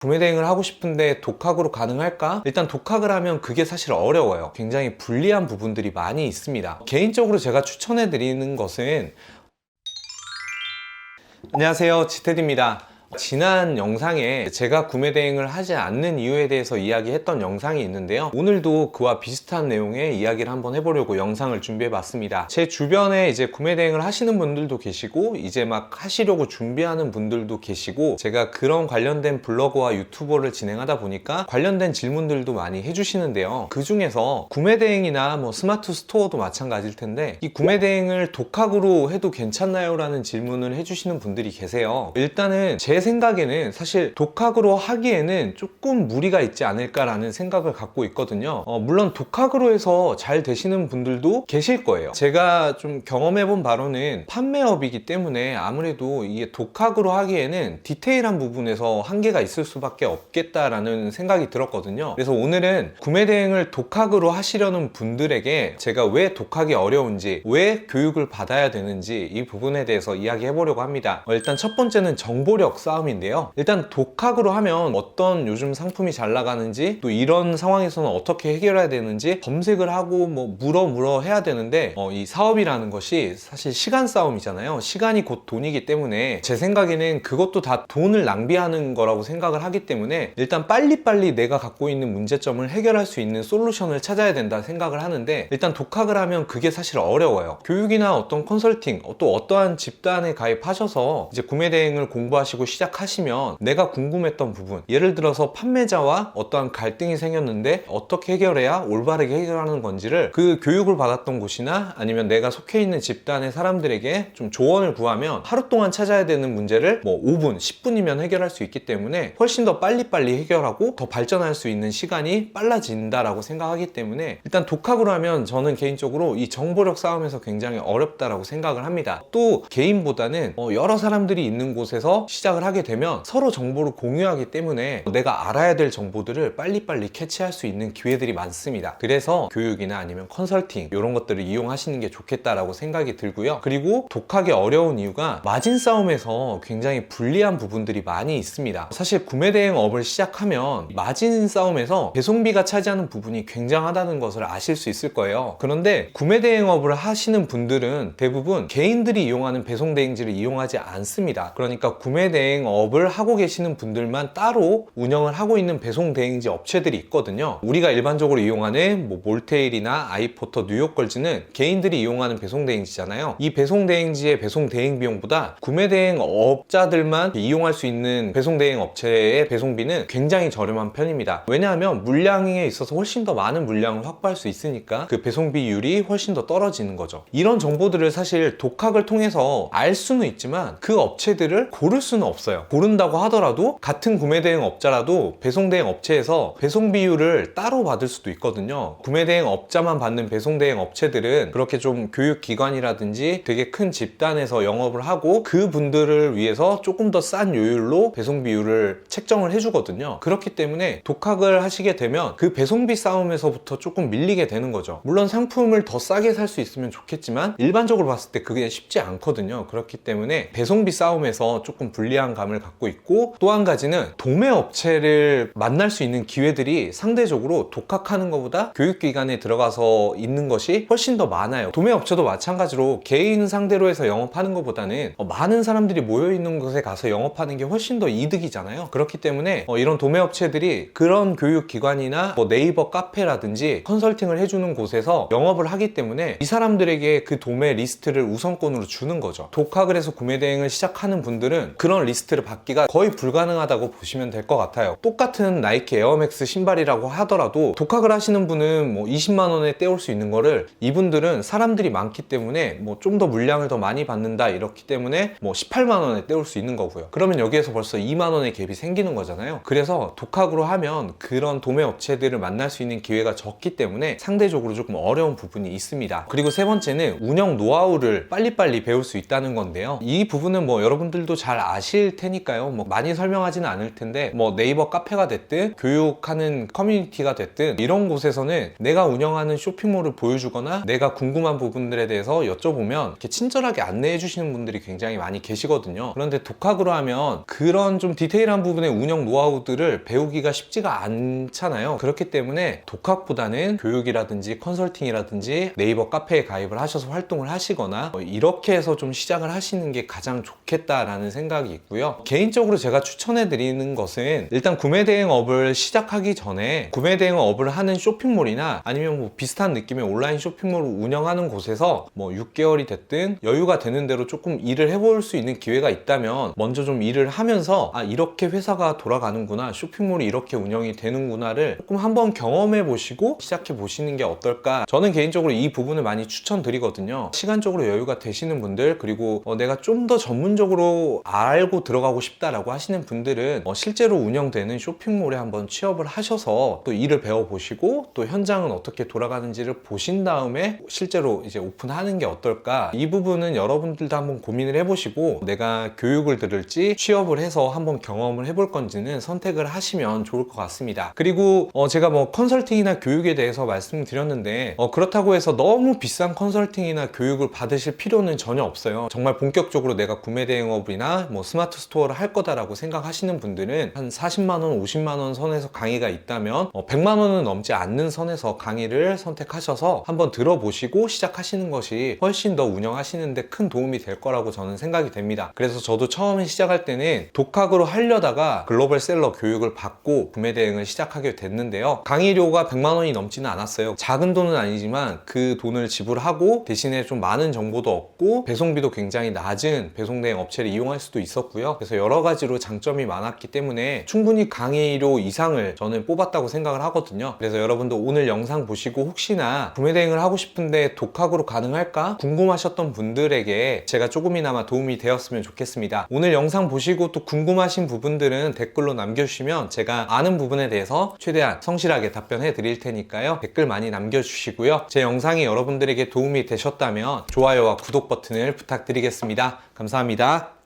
구매 대행을 하고 싶은데 독학으로 가능할까? 일단 독학을 하면 그게 사실 어려워요. 굉장히 불리한 부분들이 많이 있습니다. 개인적으로 제가 추천해 드리는 것은 안녕하세요, 지테드입니다. 지난 영상에 제가 구매 대행을 하지 않는 이유에 대해서 이야기했던 영상이 있는데요, 오늘도 그와 비슷한 내용의 이야기를 한번 해보려고 영상을 준비해 봤습니다. 제 주변에 이제 구매 대행을 하시는 분들도 계시고 이제 막 하시려고 준비하는 분들도 계시고, 제가 그런 관련된 블로그와 유튜버를 진행하다 보니까 관련된 질문들도 많이 해주시는데요, 그 중에서 구매 대행이나 뭐 스마트 스토어도 마찬가지일 텐데 이 구매 대행을 독학으로 해도 괜찮나요? 라는 질문을 해주시는 분들이 계세요. 일단은 제 생각에는 사실 독학으로 하기에는 조금 무리가 있지 않을까라는 생각을 갖고 있거든요. 물론 독학으로 해서 잘 되시는 분들도 계실 거예요. 제가 좀 경험해본 바로는 판매업이기 때문에 아무래도 이게 독학으로 하기에는 디테일한 부분에서 한계가 있을 수밖에 없겠다라는 생각이 들었거든요. 그래서 오늘은 구매 대행을 독학으로 하시려는 분들에게 제가 왜 독학이 어려운지, 왜 교육을 받아야 되는지 이 부분에 대해서 이야기해 보려고 합니다. 일단 첫 번째는 정보력 싸움인데요, 일단 독학으로 하면 어떤 요즘 상품이 잘 나가는지, 또 이런 상황에서는 어떻게 해결해야 되는지 검색을 하고 뭐 물어 해야 되는데 이 사업이라는 것이 사실 시간 싸움이잖아요. 시간이 곧 돈이기 때문에 제 생각에는 그것도 다 돈을 낭비하는 거라고 생각을 하기 때문에 일단 빨리빨리 내가 갖고 있는 문제점을 해결할 수 있는 솔루션을 찾아야 된다 생각을 하는데, 일단 독학을 하면 그게 사실 어려워요. 교육이나 어떤 컨설팅, 또 어떠한 집단에 가입하셔서 이제 구매 대행을 공부하시고 시작하시면 내가 궁금했던 부분, 예를 들어서 판매자와 어떠한 갈등이 생겼는데 어떻게 해결해야 올바르게 해결하는 건지를 그 교육을 받았던 곳이나 아니면 내가 속해 있는 집단의 사람들에게 좀 조언을 구하면 하루 동안 찾아야 되는 문제를 뭐 5분, 10분이면 해결할 수 있기 때문에 훨씬 더 빨리빨리 해결하고 더 발전할 수 있는 시간이 빨라진다라고 생각하기 때문에 일단 독학으로 하면 저는 개인적으로 이 정보력 싸움에서 굉장히 어렵다라고 생각을 합니다. 또 개인보다는 여러 사람들이 있는 곳에서 시작을 하게 되면 서로 정보를 공유하기 때문에 내가 알아야 될 정보들을 빨리빨리 캐치할 수 있는 기회들이 많습니다. 그래서 교육이나 아니면 컨설팅 이런 것들을 이용하시는 게 좋겠다라고 생각이 들고요. 그리고 독학이 어려운 이유가 마진 싸움에서 굉장히 불리한 부분들이 많이 있습니다. 사실 구매 대행 업을 시작하면 마진 싸움에서 배송비가 차지하는 부분이 굉장하다는 것을 아실 수 있을 거예요. 그런데 구매 대행 업을 하시는 분들은 대부분 개인들이 이용하는 배송 대행지를 이용하지 않습니다. 그러니까 구매 대행 업을 하고 계시는 분들만 따로 운영을 하고 있는 배송 대행지 업체들이 있거든요. 우리가 일반적으로 이용하는 뭐 몰테일이나 아이포터, 뉴욕걸즈는 개인들이 이용하는 배송 대행지잖아요. 이 배송 대행지의 배송 대행 비용보다 구매 대행 업자들만 이용할 수 있는 배송 대행 업체의 배송비는 굉장히 저렴한 편입니다. 왜냐하면 물량에 있어서 훨씬 더 많은 물량을 확보할 수 있으니까 그 배송비율이 훨씬 더 떨어지는 거죠. 이런 정보들을 사실 독학을 통해서 알 수는 있지만 그 업체들을 고를 수는 없어요. 고른다고 하더라도 같은 구매 대행 업자라도 배송 대행 업체에서 배송 비율을 따로 받을 수도 있거든요. 구매 대행 업자만 받는 배송 대행 업체들은 그렇게 좀 교육기관이라든지 되게 큰 집단에서 영업을 하고 그 분들을 위해서 조금 더 싼 요율로 배송 비율을 책정을 해주거든요. 그렇기 때문에 독학을 하시게 되면 그 배송비 싸움에서부터 조금 밀리게 되는 거죠. 물론 상품을 더 싸게 살 수 있으면 좋겠지만 일반적으로 봤을 때 그게 쉽지 않거든요. 그렇기 때문에 배송비 싸움에서 조금 불리한 감을 갖고 있고, 또 한 가지는 도매 업체를 만날 수 있는 기회들이 상대적으로 독학하는 것보다 교육기관에 들어가서 있는 것이 훨씬 더 많아요. 도매 업체도 마찬가지로 개인 상대로 해서 영업하는 것보다는 많은 사람들이 모여있는 곳에 가서 영업하는 게 훨씬 더 이득이잖아요. 그렇기 때문에 이런 도매 업체들이 그런 교육기관이나 뭐 네이버 카페라든지 컨설팅을 해주는 곳에서 영업을 하기 때문에 이 사람들에게 그 도매 리스트를 우선권으로 주는 거죠. 독학을 해서 구매 대행을 시작하는 분들은 그런 리스트를 받기가 거의 불가능하다고 보시면 될 것 같아요. 똑같은 나이키 에어맥스 신발이라고 하더라도 독학을 하시는 분은 뭐 20만 원에 떼올 수 있는 거를 이분들은 사람들이 많기 때문에 뭐 좀 더 물량을 더 많이 받는다 이렇기 때문에 뭐 18만 원에 떼올 수 있는 거고요. 그러면 여기에서 벌써 2만 원의 갭이 생기는 거잖아요. 그래서 독학으로 하면 그런 도매 업체들을 만날 수 있는 기회가 적기 때문에 상대적으로 조금 어려운 부분이 있습니다. 그리고 세 번째는 운영 노하우를 빨리빨리 배울 수 있다는 건데요, 이 부분은 뭐 여러분들도 잘 아실 드릴 테니까요. 뭐 많이 설명하지는 않을 텐데 뭐 네이버 카페가 됐든 교육하는 커뮤니티가 됐든 이런 곳에서는 내가 운영하는 쇼핑몰을 보여주거나 내가 궁금한 부분들에 대해서 여쭤보면 이렇게 친절하게 안내해 주시는 분들이 굉장히 많이 계시거든요. 그런데 독학으로 하면 그런 좀 디테일한 부분의 운영 노하우들을 배우기가 쉽지가 않잖아요. 그렇기 때문에 독학보다는 교육이라든지 컨설팅이라든지 네이버 카페에 가입을 하셔서 활동을 하시거나 이렇게 해서 좀 시작을 하시는 게 가장 좋겠다라는 생각이 있고요. 개인적으로 제가 추천해 드리는 것은 일단 구매 대행업을 시작하기 전에 구매 대행업을 하는 쇼핑몰이나 아니면 뭐 비슷한 느낌의 온라인 쇼핑몰을 운영하는 곳에서 뭐 6개월이 됐든 여유가 되는 대로 조금 일을 해볼 수 있는 기회가 있다면 먼저 좀 일을 하면서 아 이렇게 회사가 돌아가는구나, 쇼핑몰이 이렇게 운영이 되는구나를 조금 한번 경험해 보시고 시작해 보시는 게 어떨까. 저는 개인적으로 이 부분을 많이 추천드리거든요. 시간적으로 여유가 되시는 분들, 그리고 내가 좀 더 전문적으로 알고 들어가고 싶다라고 하시는 분들은 실제로 운영되는 쇼핑몰에 한번 취업을 하셔서 또 일을 배워보시고 또 현장은 어떻게 돌아가는지를 보신 다음에 실제로 이제 오픈하는 게 어떨까. 이 부분은 여러분들도 한번 고민을 해보시고 내가 교육을 들을지 취업을 해서 한번 경험을 해볼 건지는 선택을 하시면 좋을 것 같습니다. 그리고 제가 뭐 컨설팅이나 교육에 대해서 말씀드렸는데 그렇다고 해서 너무 비싼 컨설팅이나 교육을 받으실 필요는 전혀 없어요. 정말 본격적으로 내가 구매 대행업이나 뭐 스마트 스토어를 할 거다라고 생각하시는 분들은 한 40만원, 50만원 선에서 강의가 있다면 100만원은 넘지 않는 선에서 강의를 선택하셔서 한번 들어보시고 시작하시는 것이 훨씬 더 운영하시는데 큰 도움이 될 거라고 저는 생각이 됩니다. 그래서 저도 처음에 시작할 때는 독학으로 하려다가 글로벌 셀러 교육을 받고 구매 대행을 시작하게 됐는데요. 강의료가 100만원이 넘지는 않았어요. 작은 돈은 아니지만 그 돈을 지불하고 대신에 좀 많은 정보도 얻고 배송비도 굉장히 낮은 배송 대행 업체를 이용할 수도 있었고요. 그래서 여러 가지로 장점이 많았기 때문에 충분히 강의료 이상을 저는 뽑았다고 생각을 하거든요. 그래서 여러분도 오늘 영상 보시고 혹시나 구매 대행을 하고 싶은데 독학으로 가능할까 궁금하셨던 분들에게 제가 조금이나마 도움이 되었으면 좋겠습니다. 오늘 영상 보시고 또 궁금하신 부분들은 댓글로 남겨주시면 제가 아는 부분에 대해서 최대한 성실하게 답변해 드릴 테니까요. 댓글 많이 남겨주시고요. 제 영상이 여러분들에게 도움이 되셨다면 좋아요와 구독 버튼을 부탁드리겠습니다. 감사합니다.